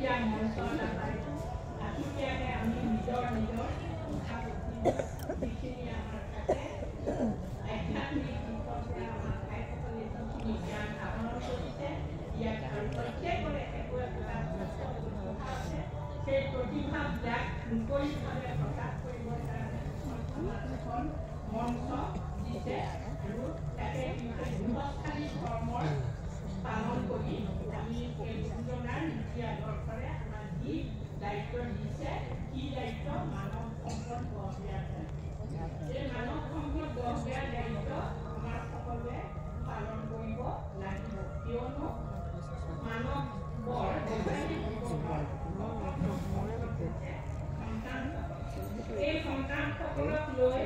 এতিয়া মঞ্চ নাপায় আচুতীয়াকৈ আমি নিজৰ কথা যিখিনি আমাৰ থাকে আধ্যাত্মিক দিশৰ পৰা আমাৰ ভাইসকলে যিখিনি জ্ঞান আহৰণ কৰিছে ইয়াত আৰু প্ৰত্যেকৰে একো একোটা আছে সেই প্ৰতিভাবিলাক মুকলিভাৱে প্ৰকাশ কৰিবৰ কাৰণে এখন মঞ্চ দিছে আৰু তাতে গৃহস্থালী ধৰ্মৰ পালন কৰি আমি এই গুৰুজনাৰ নীতি আদৰ্শৰে আমাৰ যি দায়িত্ব দিছে কি দায়িত্ব মানৱ সম্পদ গঢ় দিয়াৰ এই মানৱ সম্পদ গঢ় দিয়াৰ দায়িত্ব আমাৰ সকলোৱে পালন কৰিব লাগিব কিয়নো মানৱ বৰ এই সন্তানসকলক লৈ